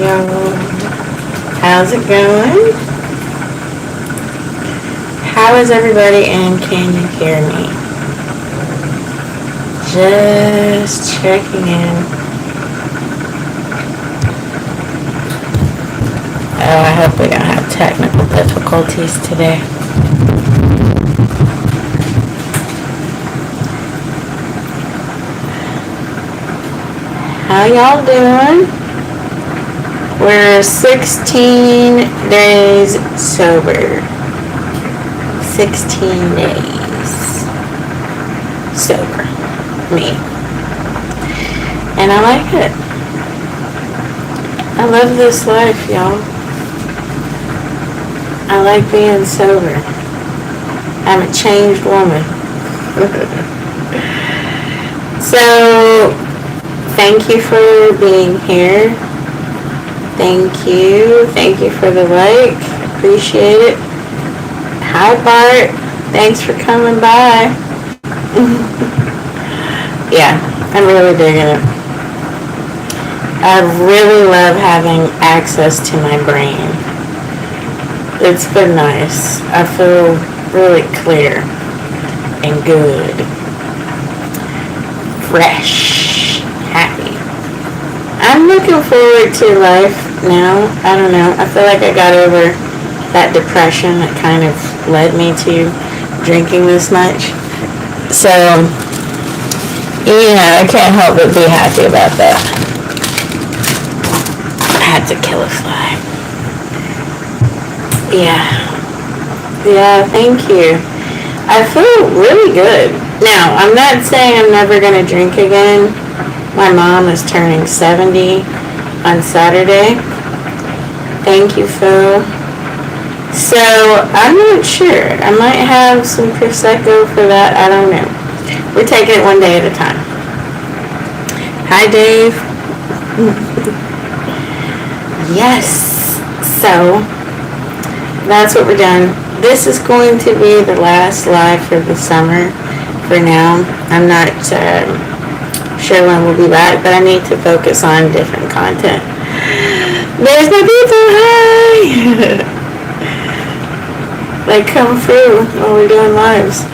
y'all. How's it going? How is everybody, and can you hear me? Just checking in. Oh, I hope we don't have technical difficulties today. How y'all doing? We're 16 days sober. 16 days sober. Me. And I like it. I love this life, y'all. I like being sober. I'm a changed woman. So, thank you for being here. Thank you. Thank you for the like. Appreciate it. Hi, Bart. Thanks for coming by. Yeah, I'm really digging it. I really love having access to my brain. It's been nice. I feel really clear and good. Fresh. Happy. I'm looking forward to life now. I don't know. I feel like I got over that depression that kind of led me to drinking this much. So, I can't help but be happy about that. I had to kill a fly. Yeah, thank you. I feel really good. Now, I'm not saying I'm never going to drink again. My mom is turning 70 on Saturday. Thank you, Phil. So, I'm not sure. I might have some Prosecco for that. I don't know. We're taking it one day at a time. Hi, Dave. Yes. So, that's what we're doing. This is going to be the last live for the summer for now. I'm not sure when we'll be back, but I need to focus on different content. There's my people. Hi. They come through while we're doing lives.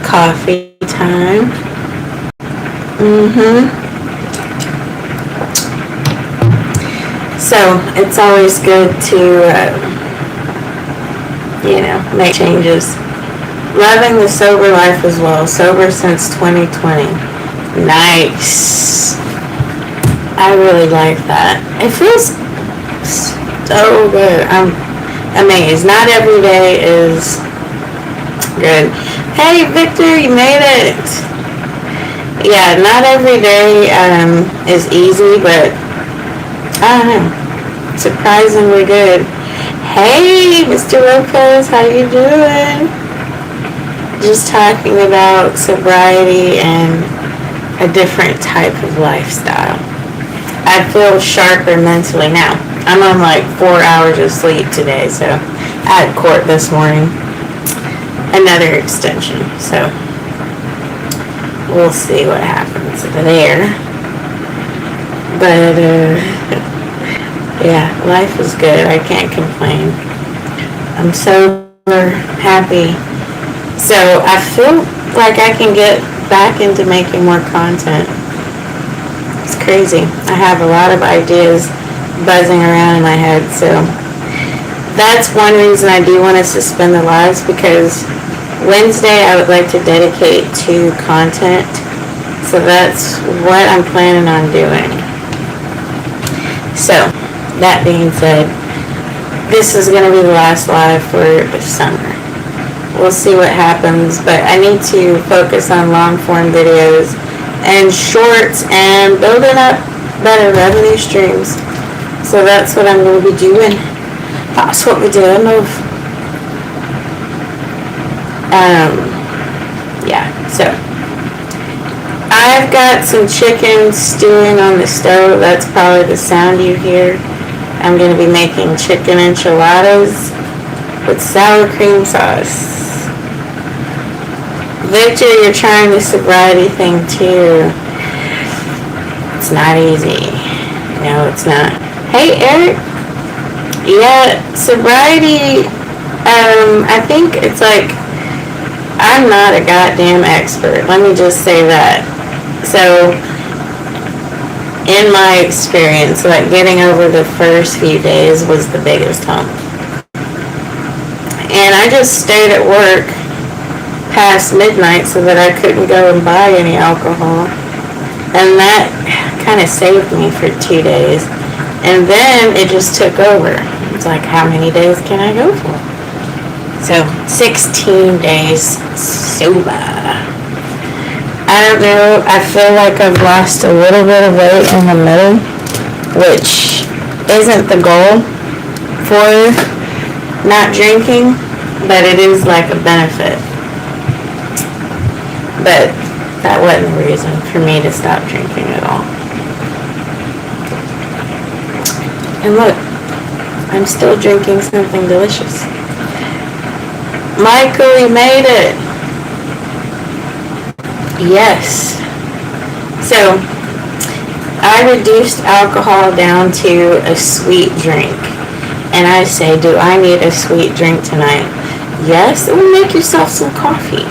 Coffee time. So it's always good to make changes. Loving the sober life as well. Sober since 2020. Nice. I really like that. It feels so good. I'm amazed. Not every day is good. Hey, Victor, you made it. Yeah, not every day is easy, but I don't know. Surprisingly good. Hey, Mr. Lopez, how you doing? Just talking about sobriety and a different type of lifestyle. I feel sharper mentally now. I'm on like 4 hours of sleep today, so I had court this morning. Another extension, so we'll see what happens there. But yeah, life is good. I can't complain. I'm so happy. So I feel like I can get back into making more content. It's crazy. I have a lot of ideas buzzing around in my head, so that's one reason I do want to suspend the lives, because Wednesday I would like to dedicate to content. So that's what I'm planning on doing. So, that being said, this is going to be the last live for the summer. We'll see what happens, but I need to focus on long form videos and shorts and building up better revenue streams. So that's what I'm going to be doing. That's what we're doing. Yeah, so I've got some chicken stewing on the stove. That's probably the sound you hear. I'm going to be making chicken enchiladas with sour cream sauce. Victor, you're trying the sobriety thing too. It's not easy. No, it's not. Hey, Eric. Yeah, sobriety, I think it's like, I'm not a goddamn expert. Let me just say that. So, in my experience, like getting over the first few days was the biggest hump. And I just stayed at work past midnight so that I couldn't go and buy any alcohol. And that kind of saved me for 2 days. And then it just took over. It's like, how many days can I go for? So, 16 days sober. I don't know. I feel like I've lost a little bit of weight in the middle, which isn't the goal for not drinking, but it is like a benefit. But that wasn't a reason for me to stop drinking at all. And look, I'm still drinking something delicious. Michael, you made it. Yes. So, I reduced alcohol down to a sweet drink. And I say, do I need a sweet drink tonight? Yes, well, make yourself some coffee.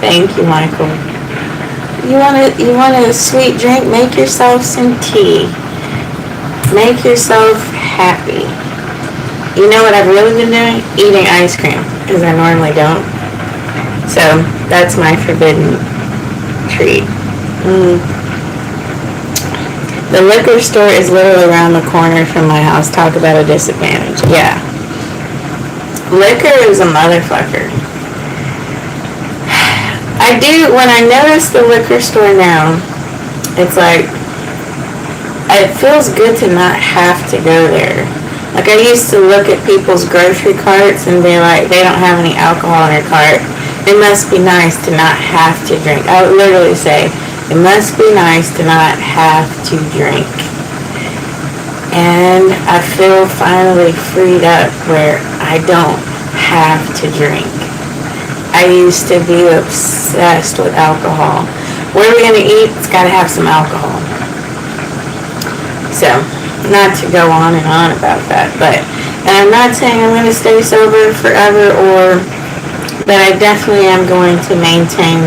Thank you, Michael. You want a sweet drink? Make yourself some tea. Make yourself happy. You know what I've really been doing? Eating ice cream, because I normally don't. So, that's my forbidden treat. The liquor store is literally around the corner from my house. Talk about a disadvantage. Yeah. Liquor is a motherfucker. I do, when I notice the liquor store now, it's like, it feels good to not have to go there. Like, I used to look at people's grocery carts and be like, they don't have any alcohol in their cart. It must be nice to not have to drink. I would literally say, it must be nice to not have to drink. And I feel finally freed up where I don't have to drink. I used to be obsessed with alcohol. What are we going to eat? It's got to have some alcohol. So, not to go on and on about that, and I'm not saying I'm going to stay sober forever, but I definitely am going to maintain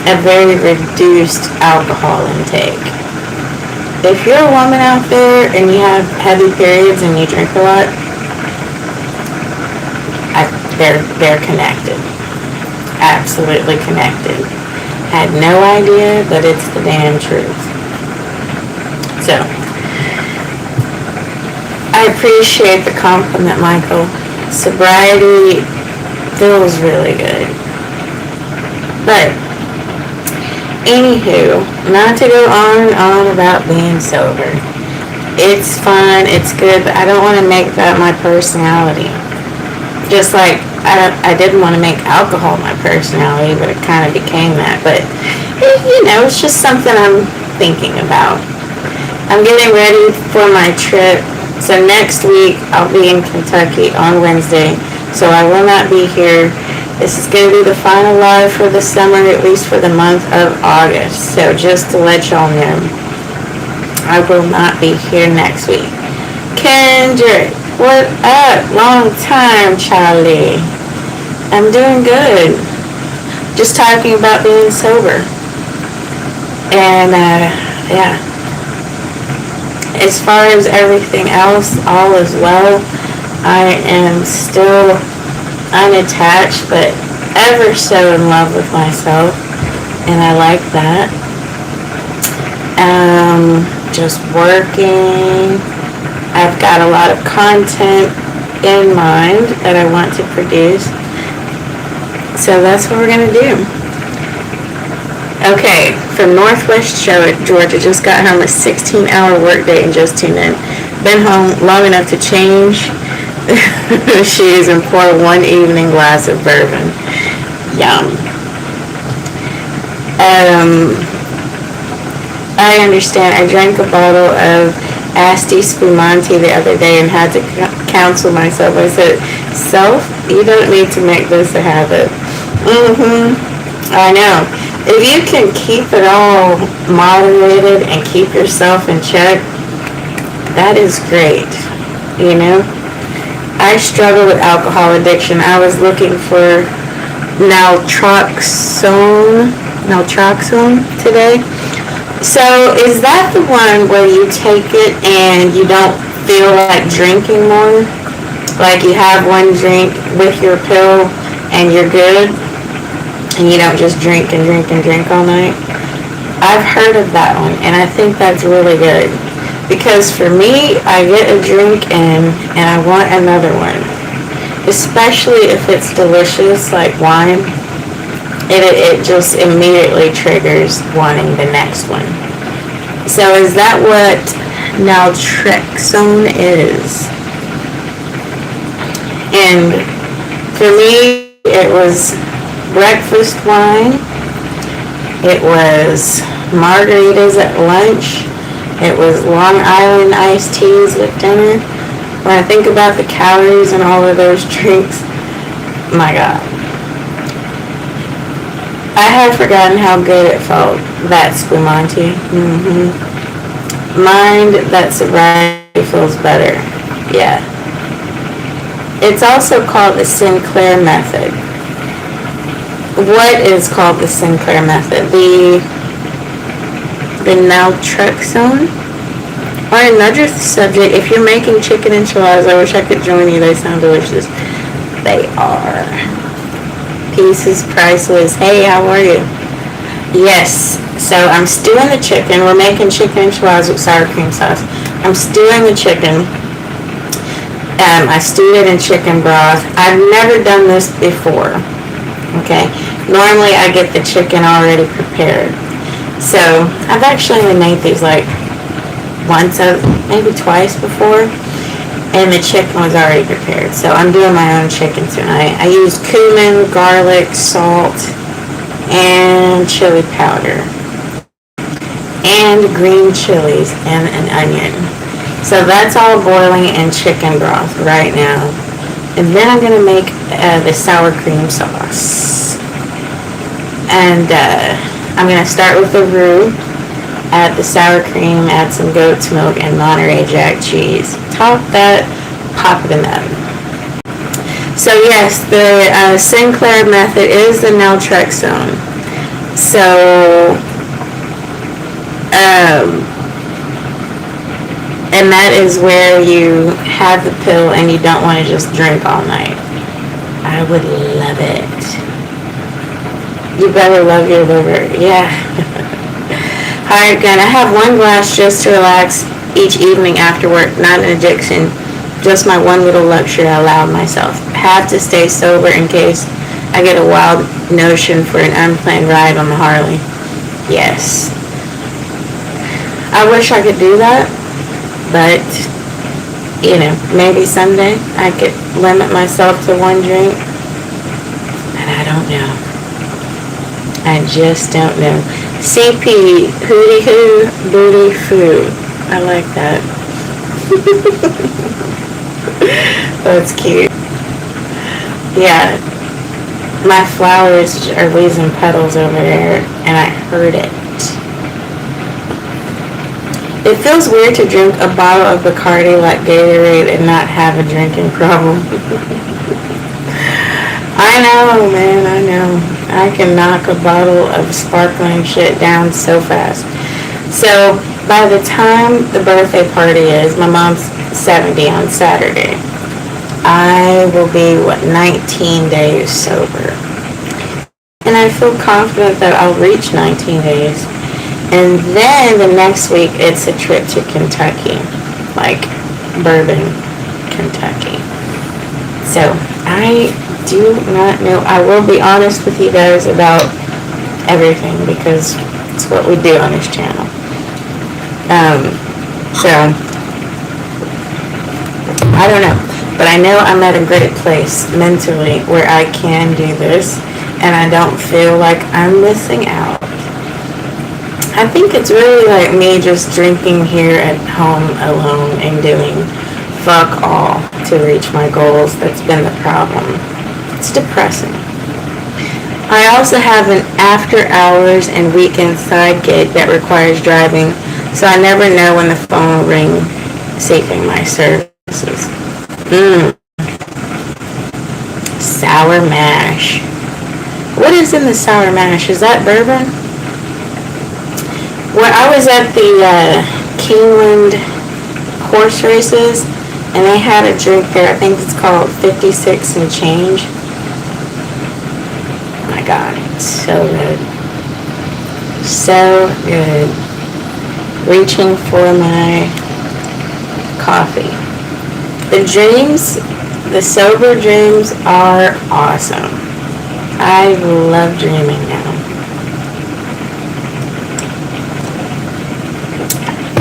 a very reduced alcohol intake. If you're a woman out there and you have heavy periods and you drink a lot, they're connected. Absolutely connected. Had no idea, but it's the damn truth. So, I appreciate the compliment, Michael. Sobriety feels really good. But, anywho, not to go on and on about being sober. It's fun, it's good, but I don't want to make that my personality. Just like I didn't want to make alcohol my personality, but it kind of became that. But, it's just something I'm thinking about. I'm getting ready for my trip. So next week, I'll be in Kentucky on Wednesday. So I will not be here. This is going to be the final live for the summer, at least for the month of August. So just to let y'all know, I will not be here next week. Kendrick, what up? Long time, Charlie. I'm doing good. Just talking about being sober. And, yeah. As far as everything else, all is well. I am still unattached, but ever so in love with myself. And I like that. Just working. I've got a lot of content in mind that I want to produce. So that's what we're going to do. Okay, from Northwest Georgia, just got home a 16-hour workday and just tuned in. Been home long enough to change shoes and pour one evening glass of bourbon. Yum. I understand. I drank a bottle of Asti Spumante the other day and had to counsel myself. I said, self, you don't need to make this a habit. I know. If you can keep it all moderated and keep yourself in check, that is great. You know, I struggle with alcohol addiction. I was looking for naltrexone today. So is that the one where you take it and you don't feel like drinking more? Like you have one drink with your pill and you're good, and you don't just drink and drink and drink all night? I've heard of that one, and I think that's really good. Because for me, I get a drink and I want another one. Especially if it's delicious, like wine. It just immediately triggers wanting the next one. So is that what naltrexone is? And for me, it was breakfast wine. It was margaritas at lunch. It was Long Island iced teas with dinner. When I think about the calories and all of those drinks, my God. I had forgotten how good it felt, that spumante. Mind that sobriety feels better. Yeah. It's also called the Sinclair method. What is called the Sinclair method? The naltrexone? On another subject, if you're making chicken enchiladas, I wish I could join you. They sound delicious. They are. Peace is priceless. Hey, how are you? Yes. So I'm stewing the chicken. We're making chicken enchiladas with sour cream sauce. I'm stewing the chicken. I stewed it in chicken broth. I've never done this before. Okay. Normally I get the chicken already prepared. So I've actually only made these like once, maybe twice before, and the chicken was already prepared. So I'm doing my own chicken tonight. I use cumin, garlic, salt, and chili powder, and green chilies, and an onion. So that's all boiling in chicken broth right now. And then I'm going to make the sour cream sauce. And I'm going to start with the roux, add the sour cream, add some goat's milk, and Monterey Jack cheese. Top that, pop it in the oven. So yes, the Sinclair method is the naltrexone. So, and that is where you have the pill and you don't want to just drink all night. I would love it. You better love your liver. Yeah. Alright, gonna have one glass just to relax each evening after work. Not an addiction. Just my one little luxury I allowed myself. Have to stay sober in case I get a wild notion for an unplanned ride on the Harley. Yes. I wish I could do that, but, you know, maybe someday I could limit myself to one drink, and I don't know. I just don't know. CP, hootie hoo, booty foo. I like that. That's cute. Yeah, my flowers are losing petals over there, and I heard it. It feels weird to drink a bottle of Bacardi like Gatorade and not have a drinking problem. I know, man, I know. I can knock a bottle of sparkling shit down so fast. So, by the time the birthday party is, my mom's 70 on Saturday, I will be, 19 days sober. And I feel confident that I'll reach 19 days. And then the next week, it's a trip to Kentucky, like Bourbon, Kentucky. So, I do not know. I will be honest with you guys about everything because it's what we do on this channel. So, I don't know. But I know I'm at a great place mentally where I can do this and I don't feel like I'm missing out. I think it's really like me just drinking here at home alone and doing fuck all to reach my goals. That's been the problem. It's depressing. I also have an after hours and weekend side gig that requires driving, so I never know when the phone will ring seeking my services. Mmm, sour mash. What is in the sour mash? Is that bourbon? When I was at the Keeneland horse races, and they had a drink there, I think it's called 56 and change. Oh my God, it's so good. So good. Reaching for my coffee. The dreams, the sober dreams are awesome. I love dreaming now.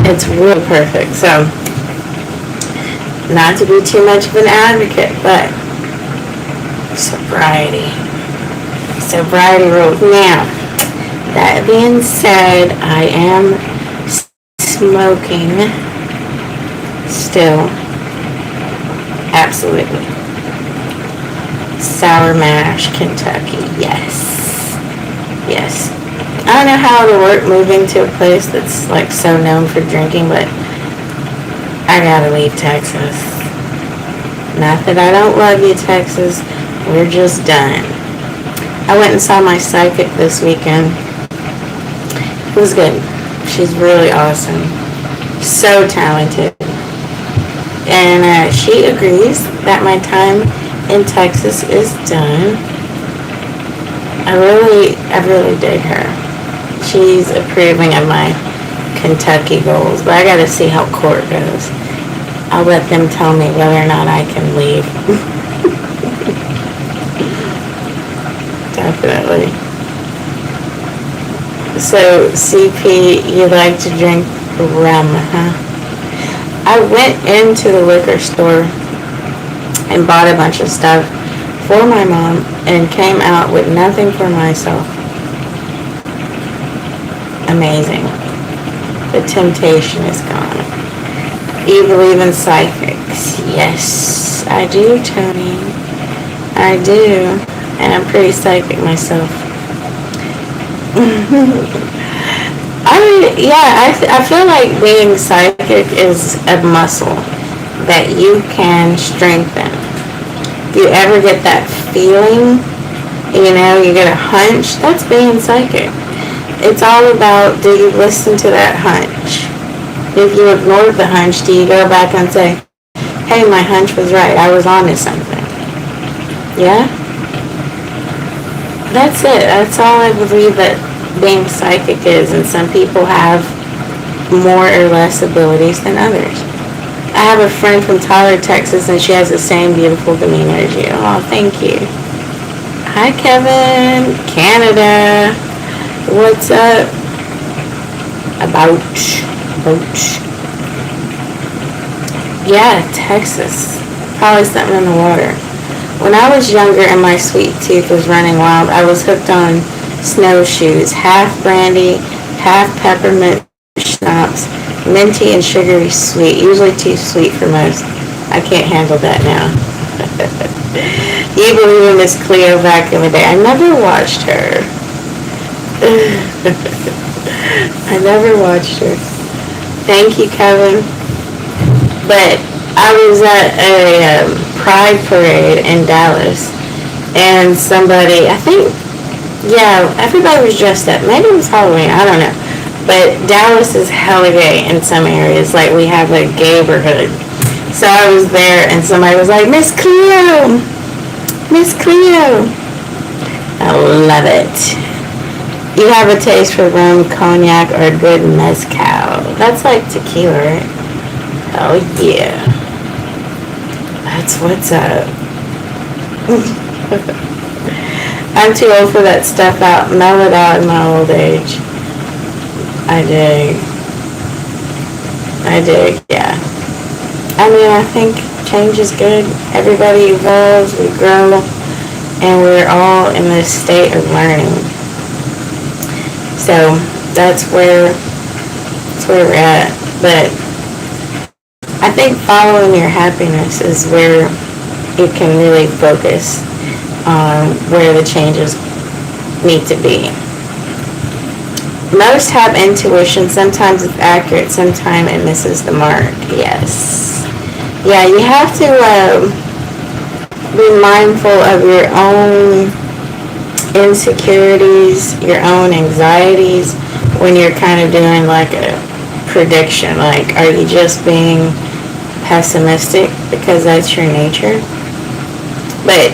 It's real perfect. So, not to be too much of an advocate, but sobriety. Sobriety rules. Now, that being said, I am smoking still. Absolutely. Sour Mash, Kentucky. Yes. Yes. I don't know how it'll work moving to a place that's like so known for drinking, but I gotta leave Texas. Not that I don't love you, Texas. We're just done. I went and saw my psychic this weekend. It was good. She's really awesome. So talented. And she agrees that my time in Texas is done. I really dig her. She's approving of my Kentucky goals, but I gotta see how court goes. I'll let them tell me whether or not I can leave. Definitely. So, CP, you like to drink rum, huh? I went into the liquor store and bought a bunch of stuff for my mom and came out with nothing for myself. Amazing. The temptation is gone. You believe in psychics? Yes, I do, Tony. I do. And I'm pretty psychic myself. I feel like being psychic is a muscle that you can strengthen. If you ever get that feeling, you get a hunch, that's being psychic. It's all about, do you listen to that hunch? If you ignore the hunch, do you go back and say, hey, my hunch was right, I was onto something? Yeah? That's it. That's all I believe that being psychic is, and some people have more or less abilities than others. I have a friend from Tyler, Texas, and she has the same beautiful demeanor as you. Oh, thank you. Hi, Kevin. Canada. What's up? About. Yeah, Texas. Probably something in the water. When I was younger and my sweet tooth was running wild, I was hooked on snowshoes, half brandy, half peppermint schnapps, minty and sugary sweet, usually too sweet for most. I can't handle that now. You believe in Miss Cleo back in the day. I never watched her. I never watched her. Thank you, Kevin. But I was at a Pride parade in Dallas, and somebody, everybody was dressed up. Maybe it was Halloween, I don't know. But Dallas is hella gay in some areas. Like, we have a gayborhood. So I was there, and somebody was like, Miss Cleo! Miss Cleo! I love it. You have a taste for rum, cognac, or a good mezcal. That's like tequila, right? Oh, yeah. That's what's up. I'm too old for that stuff out. Mellowed out in my old age. I dig, yeah. I mean, I think change is good. Everybody evolves, we grow, and we're all in this state of learning. So, that's where we're at. But I think following your happiness is where you can really focus on where the change is need to be. Most have intuition. Sometimes it's accurate, sometimes it misses the mark. Yes. Yeah, you have to be mindful of your own insecurities, your own anxieties when you're kind of doing like a prediction. Like, are you just being pessimistic because that's your nature? But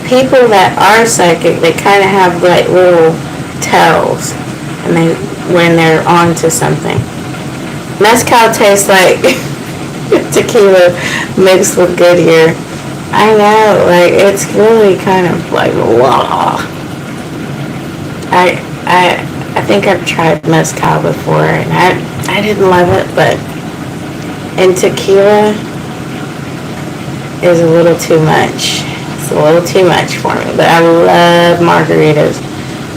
people that are psychic, they kind of have like little tells, and when they're on to something. Mezcal tastes like tequila mixed with Goodyear. I know, like, it's really kind of like, wow. I think I've tried mezcal before, and I didn't love it, but and tequila is a little too much. It's a little too much for me, but I love margaritas.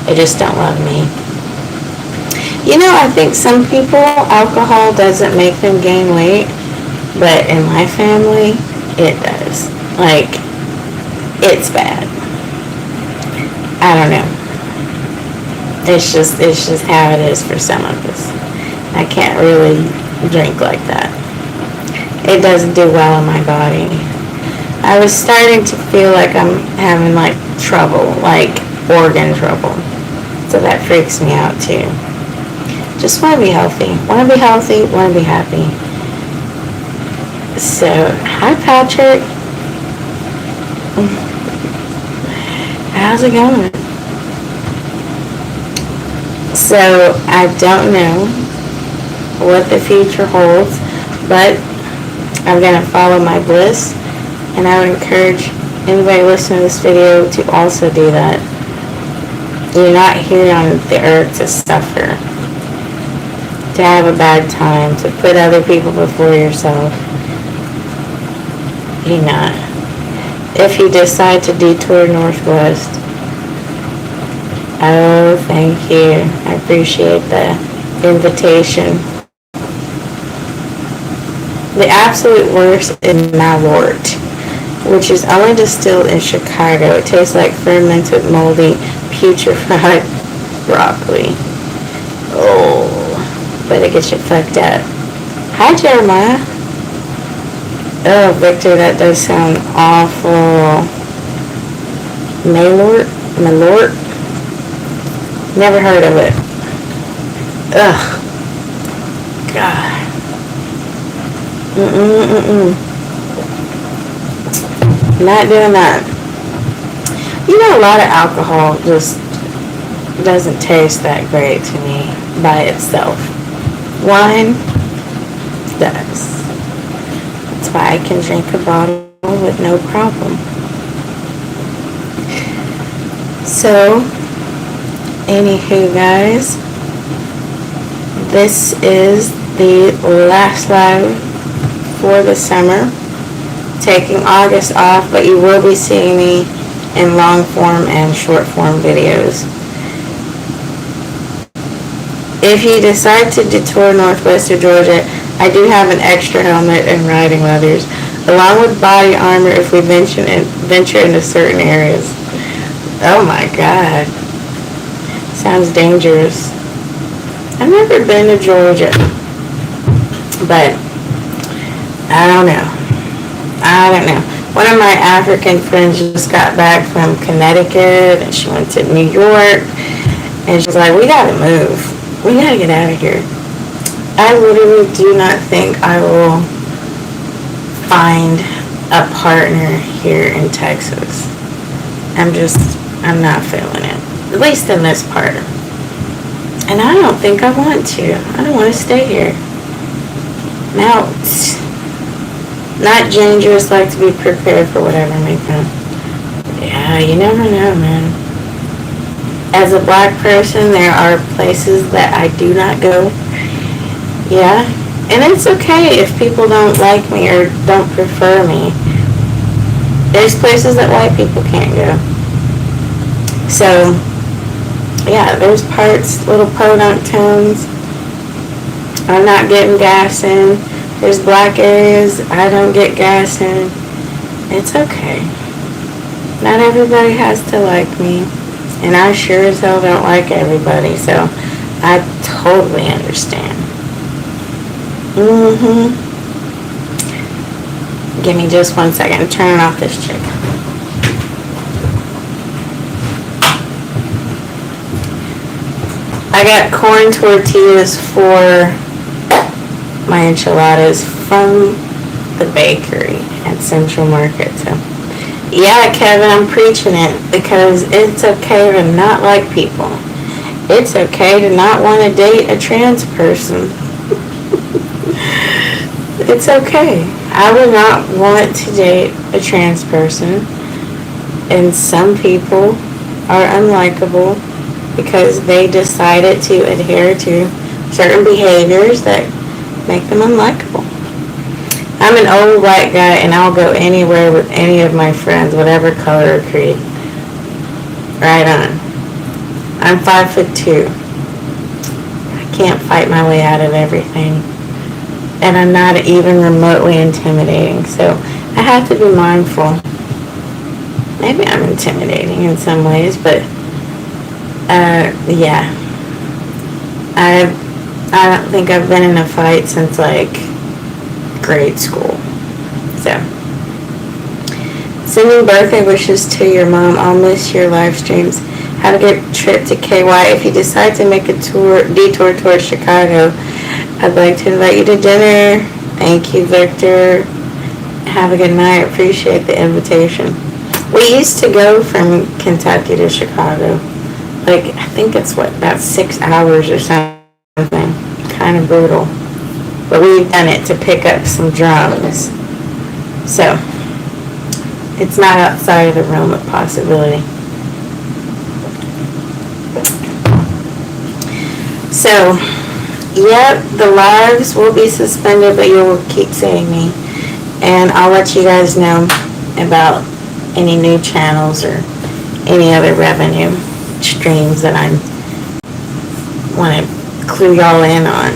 They just don't love me. You know, I think some people, alcohol doesn't make them gain weight, but in my family, it does. Like, it's bad. I don't know. It's just how it is for some of us. I can't really drink like that. It doesn't do well in my body. I was starting to feel like I'm having like trouble, like organ trouble. So that freaks me out too. Just want to be healthy. Want to be healthy, want to be happy. So, hi Patrick. How's it going? So, I don't know what the future holds, but I'm going to follow my bliss, and I would encourage anybody listening to this video to also do that. You're not here on the earth to suffer, to have a bad time, to put other people before yourself. You're not. If you decide to detour northwest, oh, thank you. I appreciate the invitation. The absolute worst is Malort, which is only distilled in Chicago. It tastes like fermented, moldy, putrefied broccoli. Oh, but it gets you fucked up. Hi, Jeremiah. Oh, Victor, that does sound awful. Malort? Never heard of it. Ugh. God. Not doing that. You know, a lot of alcohol just doesn't taste that great to me by itself. Wine does. That's why I can drink a bottle with no problem. So, anywho, guys, this is the last live for the summer. Taking August off, but you will be seeing me in long form and short form videos. If you decide to detour northwest of Georgia, I do have an extra helmet and riding leathers, along with body armor if we venture into certain areas. Oh my God. Sounds dangerous. I've never been to Georgia, but I don't know. One of my African friends just got back from Connecticut, and she went to New York, and she's like, we gotta move. We gotta get out of here. I literally do not think I will find a partner here in Texas. I'm not feeling it. At least in this part. And I don't think I want to. I don't want to stay here. Now, not dangerous, like to be prepared for whatever may come. Yeah, you never know, man. As a black person, there are places that I do not go. Yeah, and it's okay if people don't like me or don't prefer me. There's places that white people can't go. So, yeah, there's parts, little podunk towns, I'm not getting gas in. There's black areas I don't get gas in. It's okay. Not everybody has to like me. And I sure as hell don't like everybody, so I totally understand. Give me just 1 second. I'm turning off this chick. I got corn tortillas for my enchiladas from the bakery at Central Market. So, yeah, Kevin, I'm preaching it because it's okay to not like people. It's okay to not want to date a trans person. It's okay. I would not want to date a trans person. And some people are unlikable because they decided to adhere to certain behaviors that make them unlikable. I'm an old white guy and I'll go anywhere with any of my friends, whatever color or creed. Right on. I'm 5'2". I can't fight my way out of everything. And I'm not even remotely intimidating, so I have to be mindful. Maybe I'm intimidating in some ways, but yeah. I don't think I've been in a fight since like grade school. So, sending birthday wishes to your mom. I'll miss your live streams. Have a good trip to KY. If you decide to make a detour towards Chicago, I'd like to invite you to dinner. Thank you, Victor. Have a good night. Appreciate the invitation. We used to go from Kentucky to Chicago. Like, I think it's about 6 hours or something. Kind of brutal. But we've done it to pick up some drums. So, it's not outside of the realm of possibility. So, yep, the lives will be suspended, but you'll keep seeing me. And I'll let you guys know about any new channels or any other revenue streams that I want to clue y'all in on.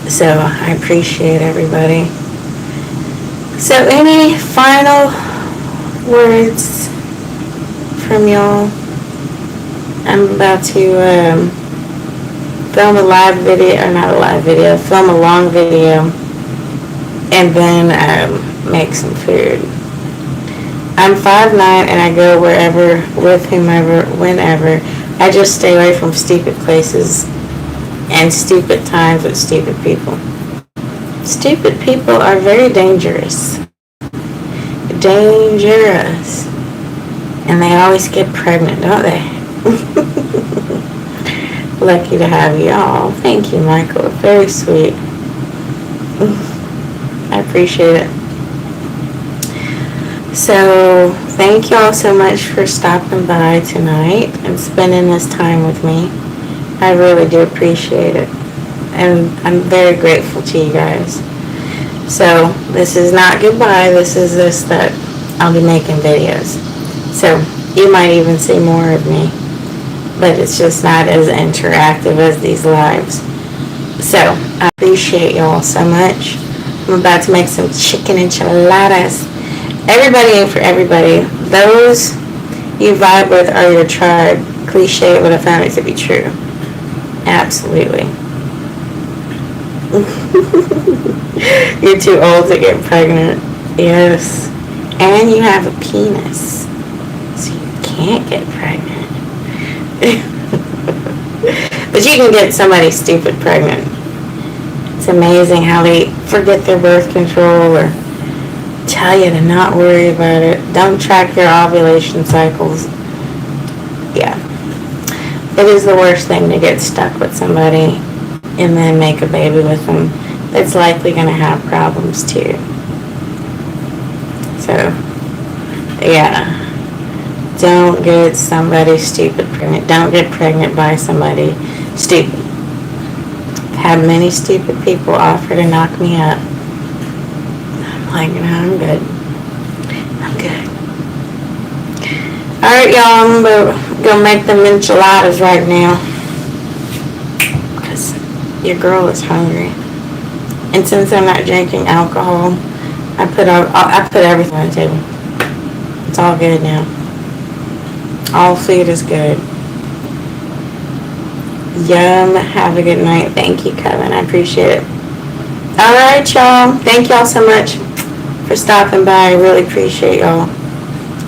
So I appreciate everybody. So any final words from y'all? I'm about to film a live video, or not a live video, film a long video, and then make some food. I'm 5'9", and I go wherever, with whomever, whenever. I just stay away from stupid places and stupid times with stupid people. Stupid people are very dangerous. Dangerous. And they always get pregnant, don't they? Lucky to have you all. Thank you, Michael. Very sweet. I appreciate it. So, thank you all so much for stopping by tonight and spending this time with me. I really do appreciate it. And I'm very grateful to you guys. So, this is not goodbye. This is that I'll be making videos. So, you might even see more of me. But it's just not as interactive as these lives. So, I appreciate you all so much. I'm about to make some chicken enchiladas. Everybody ain't for everybody. Those you vibe with are your tribe. Cliche, but I found it to be true. Absolutely. You're too old to get pregnant. Yes. And you have a penis. So you can't get pregnant. But you can get somebody stupid pregnant. It's amazing how they forget their birth control or tell you to not worry about it. Don't track your ovulation cycles. Yeah. It is the worst thing to get stuck with somebody and then make a baby with them that's likely going to have problems too. So, yeah. Don't get somebody stupid pregnant. Don't get pregnant by somebody stupid. I've had many stupid people offer to knock me up. I'm like, no, I'm good. I'm good. Alright, y'all, I'm going to go make them enchiladas right now. Because your girl is hungry. And since I'm not drinking alcohol, I put everything on the table. It's all good now. All food is good. Yum. Have a good night. Thank you, Kevin. I appreciate it. All right, y'all. Thank y'all so much for stopping by. I really appreciate y'all.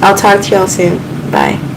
I'll talk to y'all soon. Bye.